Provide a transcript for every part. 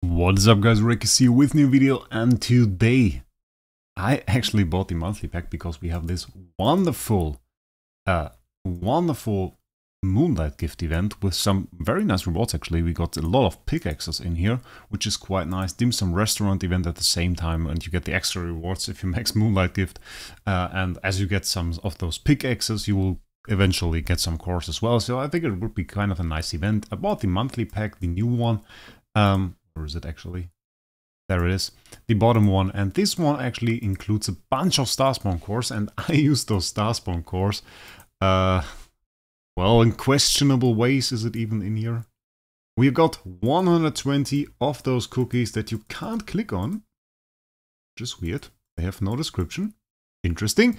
What is up, guys? Wraec is here with new video, and today I actually bought the monthly pack because we have this wonderful Moonlight gift event with some very nice rewards. Actually, we got a lot of pickaxes in here, which is quite nice. Dim Sum restaurant event at the same time, and you get the extra rewards if you max Moonlight gift. And as you get some of those pickaxes, you will eventually get some cores as well. So I think it would be kind of a nice event. I bought the monthly pack, the new one. Where is it actually? There it is, the bottom one, and this one actually includes a bunch of Starspawn cores, and I use those Starspawn cores, well, in questionable ways. Is it even in here? We've got 120 of those cookies that you can't click on, which is weird. They have no description. Interesting.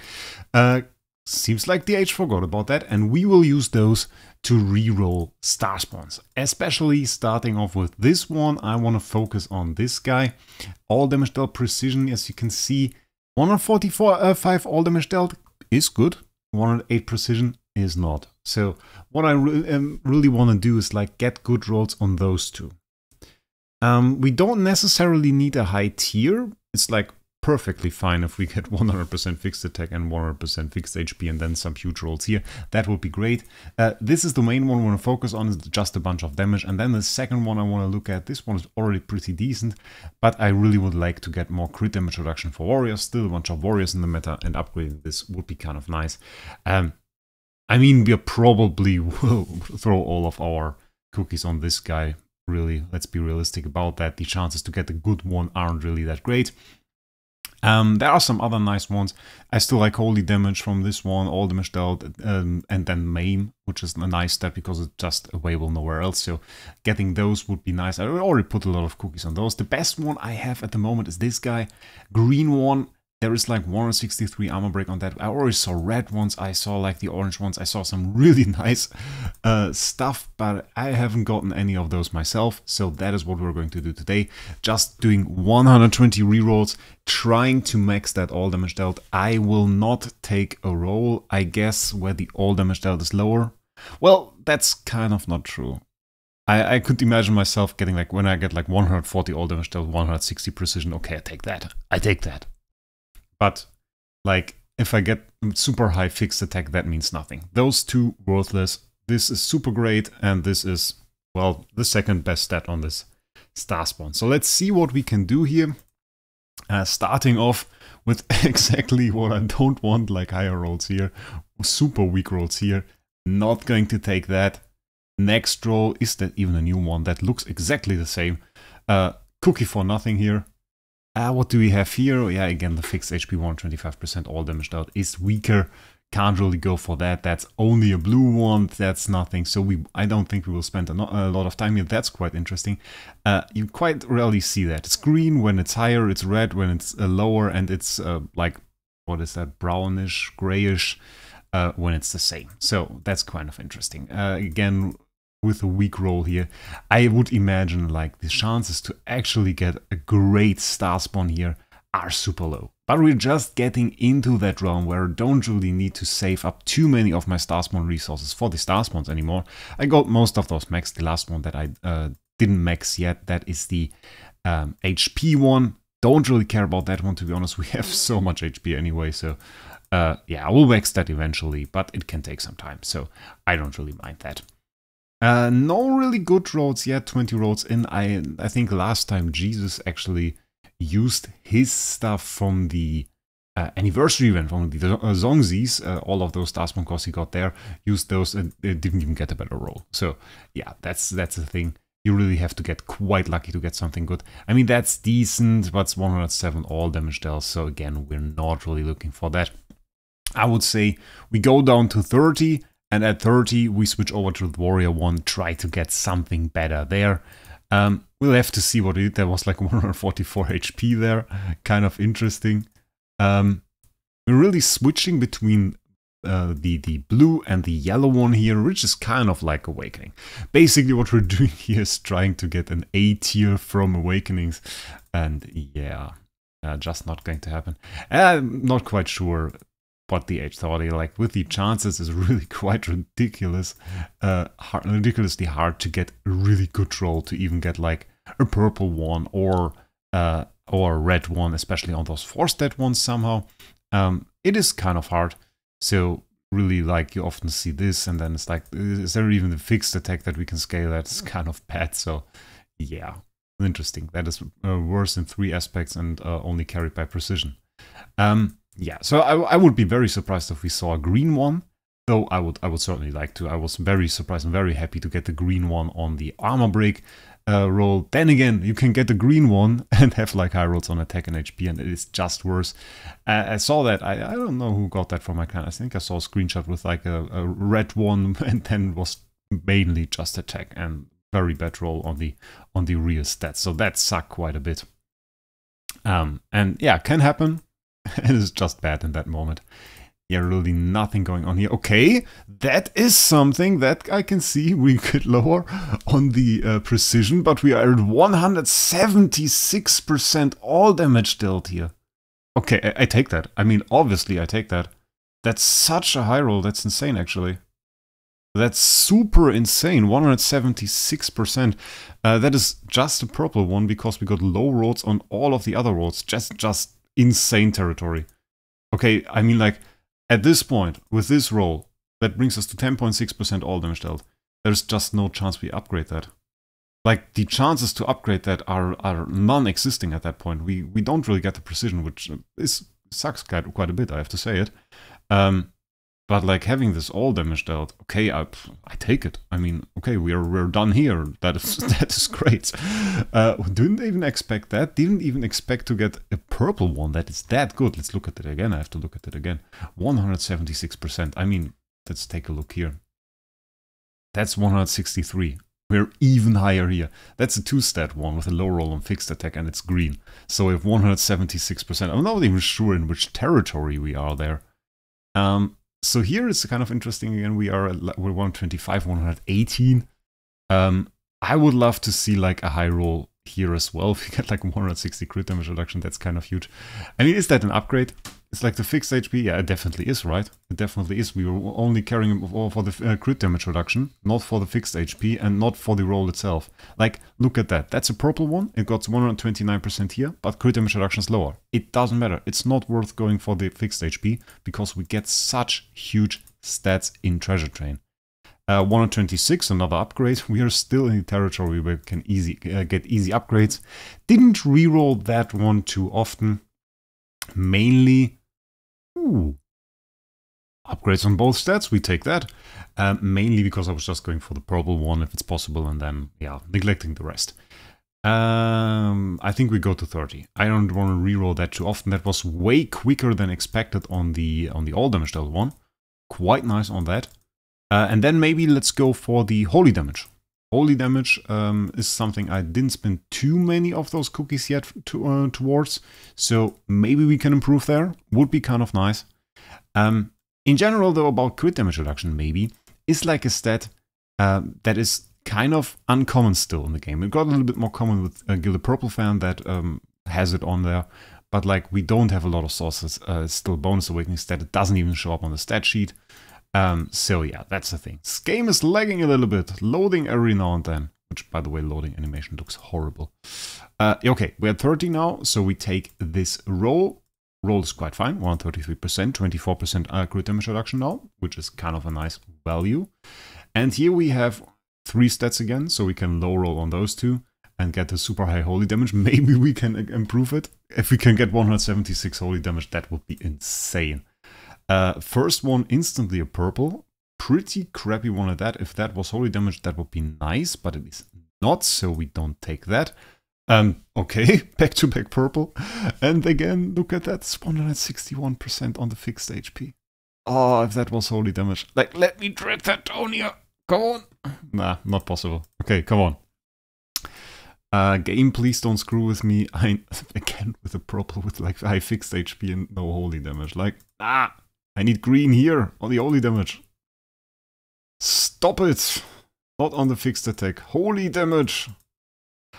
Seems like the age forgot about that, and we will use those to reroll Starspawns. Especially starting off with this one, I want to focus on this guy. All damage dealt precision, as you can see, 145 all damage dealt is good, 108 precision is not. So what I really want to do is like get good rolls on those two. We don't necessarily need a high tier. It's like perfectly fine if we get 100% fixed attack and 100% fixed HP and then some huge rolls here. That would be great. This is the main one I want to focus on, is just a bunch of damage. And then the second one I want to look at, this one is already pretty decent, but I really would like to get more crit damage reduction for warriors. Still a bunch of warriors in the meta, and upgrading this would be kind of nice. I mean, we probably will throw all of our cookies on this guy. Really, let's be realistic about that. The chances to get a good one aren't really that great. There are some other nice ones. I still like holy damage from this one, all damage dealt, and then maim, which is a nice step because it's just available nowhere else. So getting those would be nice. I already put a lot of cookies on those. The best one I have at the moment is this guy, green one. There is like 163 armor break on that. I already saw red ones, I saw like the orange ones, I saw some really nice stuff, but I haven't gotten any of those myself, so that is what we're going to do today. Just doing 120 rerolls, trying to max that all damage dealt. I will not take a roll, I guess, where the all damage dealt is lower. Well, that's kind of not true. I could imagine myself getting like, when I get like 140 all damage dealt, 160 precision, okay, I take that. I take that. But, like, if I get super high fixed attack, that means nothing. Those two, worthless. This is super great, and this is, well, the second best stat on this Starspawn. So let's see what we can do here. Starting off with exactly what I don't want, like higher rolls here. Super weak rolls here. Not going to take that. Next roll, is that even a new one? That looks exactly the same. Cookie for nothing here. What do we have here? Yeah, again, the fixed HP 125% all damage dealt is weaker. Can't really go for that. That's only a blue one. That's nothing. So I don't think we will spend a lot of time here. That's quite interesting. You quite rarely see that. It's green when it's higher, it's red when it's lower, and it's like, what is that, brownish, grayish when it's the same. So that's kind of interesting. Again, with a weak roll here, I would imagine like the chances to actually get a great Starspawn here are super low. But we're just getting into that realm where I don't really need to save up too many of my Starspawn resources for the Starspawns anymore. I got most of those maxed. The last one that I didn't max yet, that is the HP one. Don't really care about that one, to be honest. We have so much HP anyway, so yeah, I will max that eventually, but it can take some time, so I don't really mind that. No really good rolls yet, 20 rolls in. I think last time Jesus actually used his stuff from the anniversary event, from the Zongzies, all of those Starspawn cores he got there, used those and didn't even get a better roll. So yeah, that's the thing. You really have to get quite lucky to get something good. I mean, that's decent, but it's 107 all damage dealt, so again, we're not really looking for that. I would say we go down to 30, and at 30, we switch over to the Warrior one, try to get something better there. We'll have to see what it did. There was like 144 HP there. Kind of interesting. We're really switching between the blue and the yellow one here, which is kind of like Awakening. Basically, what we're doing here is trying to get an A tier from Awakenings. And yeah, just not going to happen. I'm not quite sure what the age thought. Like, with the chances is really quite ridiculous, ridiculously hard to get a really good roll to even get like a purple one or a red one, especially on those 4-stat ones somehow. It is kind of hard. So really, like, you often see this, and then it's like, is there even a fixed attack that we can scale? That's kind of bad. So yeah, interesting. That is worse in 3 aspects and only carried by precision. Yeah, so I would be very surprised if we saw a green one, though I would certainly like to. I was very surprised and very happy to get the green one on the armor break roll. Then again, you can get the green one and have like high rolls on attack and HP, and it is just worse. I saw that. I don't know who got that from my clan. I think I saw a screenshot with like a red one, and then was mainly just attack and very bad roll on the real stats. So that sucked quite a bit. And yeah, can happen. It is just bad in that moment. Yeah, really nothing going on here. Okay, that is something that I can see we could lower on the precision, but we are at 176% all damage dealt here. Okay, I take that. I mean, obviously I take that. That's such a high roll. That's insane, actually. That's super insane. 176%. That is just a purple one because we got low rolls on all of the other rolls. Just insane territory. Okay, I mean, like, at this point, with this roll, that brings us to 10.6% all damage dealt. There's just no chance we upgrade that. Like, the chances to upgrade that are non-existing at that point. We don't really get the precision, which sucks quite a bit, I have to say it. But like having this all damage dealt, okay, I take it. I mean, okay, we're done here. That is great. Didn't even expect that. Didn't even expect to get a purple one that is that good. Let's look at it again. I have to look at it again. 176%. I mean, let's take a look here. That's 163. We're even higher here. That's a 2-stat one with a low roll on fixed attack, and it's green. So we have 176%. I'm not even sure in which territory we are there. So here it's kind of interesting again. We're 125, 118. I would love to see like a high roll here as well. If you get like 160 crit damage reduction, that's kind of huge. I mean, is that an upgrade? It's like the fixed HP. Yeah, it definitely is, right? It definitely is. We were only carrying him for the crit damage reduction, not for the fixed HP and not for the roll itself. Like, look at that. That's a purple one. It got 129% here, but crit damage reduction is lower. It doesn't matter. It's not worth going for the fixed HP because we get such huge stats in Treasure Train. 126, another upgrade. We are still in the territory where we can get easy upgrades. Didn't reroll that one too often. Mainly, upgrades on both stats, we take that. Mainly because I was just going for the purple one if it's possible, and then, yeah, neglecting the rest. I think we go to 30. I don't want to reroll that too often. That was way quicker than expected on the all damage dealt one. Quite nice on that. And then maybe let's go for the holy damage. Holy damage is something I didn't spend too many of those cookies yet towards, so maybe we can improve there. Would be kind of nice. In general, though, about crit damage reduction, maybe, is like a stat that is kind of uncommon still in the game. It got a little bit more common with Gilded Purple Fan that has it on there, but like we don't have a lot of sources. It's still bonus awakening stat. It doesn't even show up on the stat sheet. So yeah, that's the thing. This game is lagging a little bit, loading every now and then, which by the way, loading animation looks horrible. Okay, we're at 30 now, so we take this roll. Roll is quite fine, 133%, 24% crit damage reduction now, which is kind of a nice value. And here we have 3 stats again, so we can low roll on those 2 and get the super high holy damage. Maybe we can improve it. If we can get 176 holy damage, that would be insane. First one, instantly a purple. Pretty crappy one at that. If that was holy damage, that would be nice, but it is not, so we don't take that. Okay, back-to-back purple. And again, look at that, it's 161% on the fixed HP. Oh, if that was holy damage. Like, let me drag that down here. Come on. Nah, not possible. Okay, come on. Game, please don't screw with me. Again, with a purple with like high fixed HP and no holy damage. Like, I need green here on the holy damage. Stop it. Not on the fixed attack. Holy damage.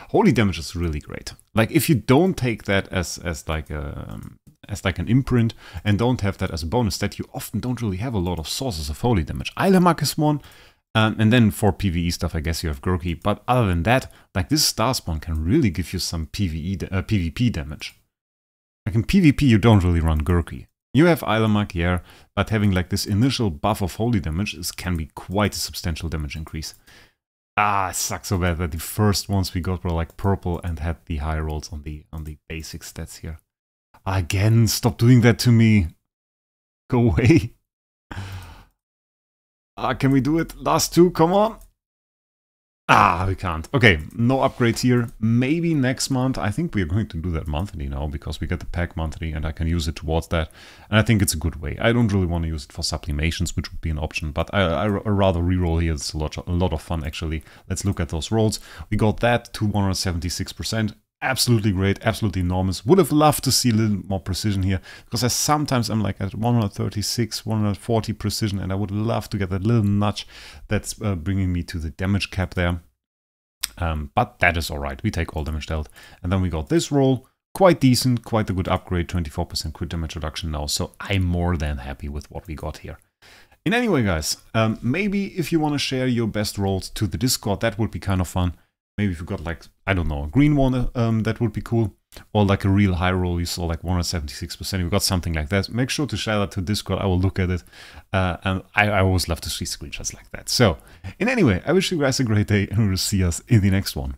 Holy damage is really great. Like, if you don't take that as like an imprint and don't have that as a bonus stat, you often don't really have a lot of sources of holy damage. Eilermark is one. And then for PvE stuff, I guess you have Gurky. But other than that, like this Starspawn can really give you some PvP damage. Like in PvP, you don't really run Gurky. You have Eilermag, yeah, but having like this initial buff of holy damage can be quite a substantial damage increase. Ah, it sucks so bad that the first ones we got were like purple and had the high rolls on the basic stats here. Again, stop doing that to me. Go away. Can we do it? Last two, come on. Ah, we can't. Okay, no upgrades here. Maybe next month. I think we're going to do that monthly now because we get the pack monthly and I can use it towards that. And I think it's a good way. I don't really want to use it for sublimations, which would be an option, but I rather reroll here. It's a lot of fun, actually. Let's look at those rolls. We got that to 176%. Absolutely great, absolutely enormous. Would have loved to see a little more precision here, because sometimes I'm like at 136, 140 precision, and I would love to get that little nudge that's bringing me to the damage cap there. But that is alright, we take all damage dealt. And then we got this roll, quite decent, quite a good upgrade, 24% crit damage reduction now, so I'm more than happy with what we got here. In any way, guys, maybe if you want to share your best rolls to the Discord, that would be kind of fun. Maybe if you got like, I don't know, a green one, that would be cool. Or like a real high roll, you saw like 176%, you got something like that. Make sure to share that to Discord, I will look at it. And I always love to see screenshots like that. So, in any way, I wish you guys a great day and we'll see us in the next one.